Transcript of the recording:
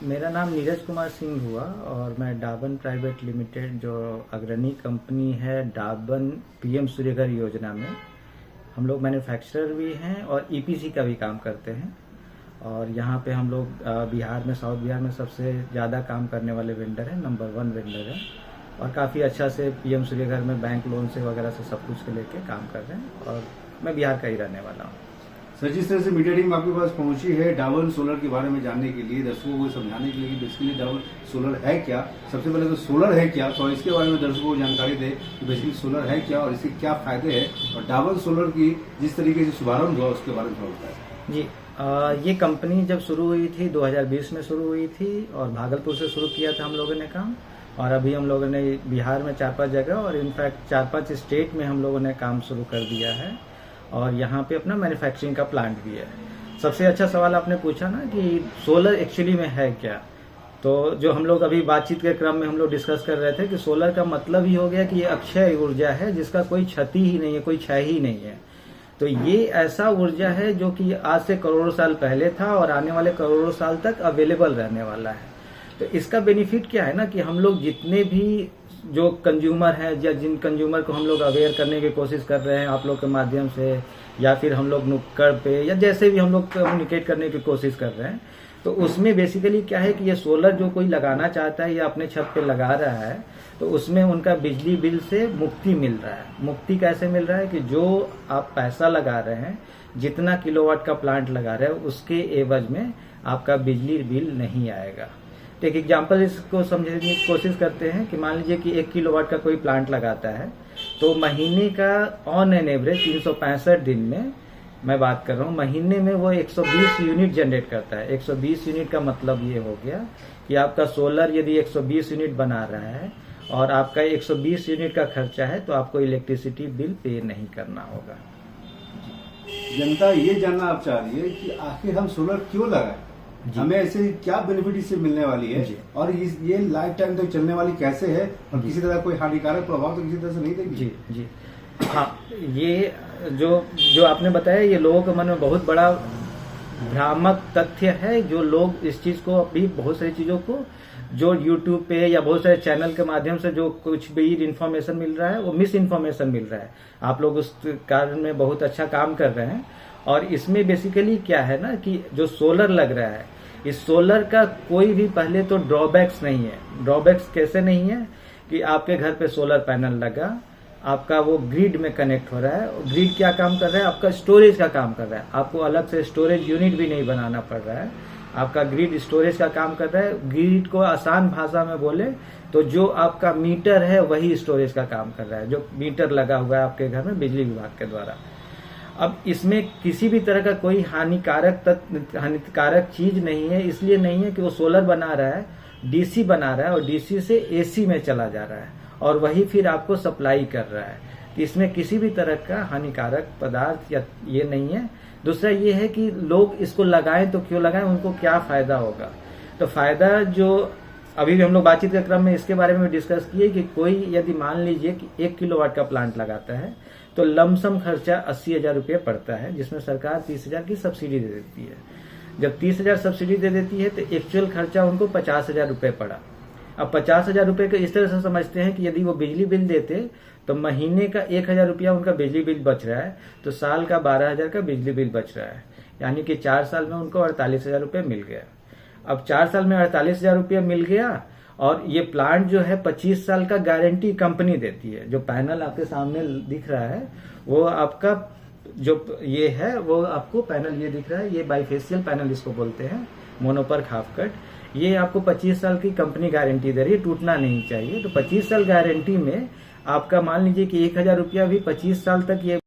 मेरा नाम नीरज कुमार सिंह हुआ और मैं डाबन प्राइवेट लिमिटेड जो अग्रणी कंपनी है डाबन पीएम सूर्यघर योजना में हम लोग मैन्युफैक्चरर भी हैं और ईपीसी का भी काम करते हैं। और यहाँ पे हम लोग बिहार में, साउथ बिहार में सबसे ज़्यादा काम करने वाले वेंडर हैं, नंबर 1 वेंडर है। और काफ़ी अच्छा से पीएम सूर्यघर में बैंक लोन से वगैरह से सब कुछ के लेके काम कर रहे हैं और मैं बिहार का ही रहने वाला हूँ। सर, जिस तरह से मीडिया टीम आपके पास पहुंची है डाबन सोलर के बारे में जानने के लिए, दर्शकों को समझाने के लिए कि बेसिकली डाबन सोलर है क्या, सबसे पहले तो सोलर है क्या, तो इसके बारे में दर्शकों को जानकारी दे कि बेसिकली सोलर है क्या और इसके क्या फायदे हैं, और डाबन सोलर की जिस तरीके से शुभारंभ हुआ उसके बारे में थोड़ा बताएं। जी, ये कंपनी जब शुरू हुई थी 2020 में शुरू हुई थी और भागलपुर से शुरू किया था हम लोगों ने काम। और अभी हम लोगों ने बिहार में 4-5 जगह और इनफैक्ट 4-5 स्टेट में हम लोगों ने काम शुरू कर दिया है और यहाँ पे अपना मैन्युफैक्चरिंग का प्लांट भी है। सबसे अच्छा सवाल आपने पूछा ना कि सोलर एक्चुअली में है क्या, तो जो हम लोग अभी बातचीत के क्रम में हम लोग डिस्कस कर रहे थे कि सोलर का मतलब ही हो गया कि ये अक्षय ऊर्जा है जिसका कोई क्षति ही नहीं है, कोई क्षय ही नहीं है। तो ये ऐसा ऊर्जा है जो कि आज से करोड़ों साल पहले था और आने वाले करोड़ों साल तक अवेलेबल रहने वाला है। तो इसका बेनिफिट क्या है ना कि हम लोग जितने भी जो कंज्यूमर हैं या जिन कंज्यूमर को हम लोग अवेयर करने की कोशिश कर रहे हैं आप लोग के माध्यम से, या फिर हम लोग नुक्कड़ पे या जैसे भी हम लोग कम्युनिकेट करने की कोशिश कर रहे हैं, तो उसमें बेसिकली क्या है कि ये सोलर जो कोई लगाना चाहता है या अपने छत पे लगा रहा है तो उसमें उनका बिजली बिल से मुक्ति मिल रहा है। मुक्ति कैसे मिल रहा है कि जो आप पैसा लगा रहे हैं, जितना किलोवाट का प्लांट लगा रहे हैं उसके एवज में आपका बिजली बिल नहीं आएगा। तो एक एग्जाम्पल इसको समझने की कोशिश करते हैं कि मान लीजिए कि 1 किलोवाट का कोई प्लांट लगाता है तो महीने का ऑन एन एवरेज 365 दिन में मैं बात कर रहा हूँ, महीने में वो 120 यूनिट जनरेट करता है। 120 यूनिट का मतलब ये हो गया कि आपका सोलर यदि 120 यूनिट बना रहा है और आपका 120 यूनिट का खर्चा है तो आपको इलेक्ट्रिसिटी बिल पे नहीं करना होगा। जनता ये जानना आप चाह रही है कि आखिर हम सोलर क्यों लगाएं, हमें ऐसे क्या बेनिफिट इससे मिलने वाली है और ये लाइफ टाइम तक चलने वाली कैसे है और किसी तरह कोई हानिकारक प्रभाव तो किसी तरह से नहीं देगी। जी जी हाँ, ये जो आपने बताया ये लोगों के मन में बहुत बड़ा भ्रामक तथ्य है। जो लोग इस चीज को अभी बहुत सारी चीजों को जो YouTube पे या बहुत सारे चैनल के माध्यम से जो कुछ भी इन्फॉर्मेशन मिल रहा है वो मिस इन्फॉर्मेशन मिल रहा है। आप लोग उस कारण में बहुत अच्छा काम कर रहे हैं। और इसमें बेसिकली क्या है ना कि जो सोलर लग रहा है, इस सोलर का कोई भी पहले तो ड्रॉबैक्स नहीं है। ड्रॉबैक्स कैसे नहीं है कि आपके घर पे सोलर पैनल लगा, आपका वो ग्रिड में कनेक्ट हो रहा है। ग्रिड क्या काम कर रहा है, आपका स्टोरेज का काम कर रहा है। आपको अलग से स्टोरेज यूनिट भी नहीं बनाना पड़ रहा है, आपका ग्रिड स्टोरेज का काम कर रहा है। ग्रिड को आसान भाषा में बोले तो जो आपका मीटर है वही स्टोरेज का काम कर रहा है, जो मीटर लगा हुआ है आपके घर में बिजली विभाग के द्वारा। अब इसमें किसी भी तरह का कोई हानिकारक चीज नहीं है। इसलिए नहीं है कि वो सोलर बना रहा है, डीसी बना रहा है और डीसी से एसी में चला जा रहा है और वही फिर आपको सप्लाई कर रहा है। तो इसमें किसी भी तरह का हानिकारक पदार्थ या ये नहीं है। दूसरा ये है कि लोग इसको लगाएं तो क्यों लगाएं, उनको क्या फायदा होगा। तो फायदा जो अभी भी हम लोग बातचीत के क्रम में इसके बारे में डिस्कस किए कि कोई यदि मान लीजिए कि 1 किलोवाट का प्लांट लगाता है तो लमसम खर्चा 80,000 रुपये पड़ता है, जिसमें सरकार 30,000 की सब्सिडी दे देती है। जब 30,000 सब्सिडी दे देती है तो एक्चुअल खर्चा उनको 50,000 रुपये पड़ा। अब 50,000 रुपये को इस तरह से समझते हैं कि यदि वो बिजली बिल देते तो महीने का 1,000 रुपया उनका बिजली बिल बच रहा है, तो साल का 12,000 का बिजली बिल बच रहा है। यानी कि 4 साल में उनको 48,000 रुपये मिल गया। अब 4 साल में 48,000 रुपया मिल गया और ये प्लांट जो है 25 साल का गारंटी कंपनी देती है। जो पैनल आपके सामने दिख रहा है वो आपका जो ये है वो आपको पैनल ये दिख रहा है, ये बाइफेशियल पैनल इसको बोलते हैं, मोनोपर हाफ कट। ये आपको 25 साल की कंपनी गारंटी दे रही है, टूटना नहीं चाहिए। तो 25 साल गारंटी में आपका मान लीजिए कि 1,000 रुपया भी 25 साल तक ये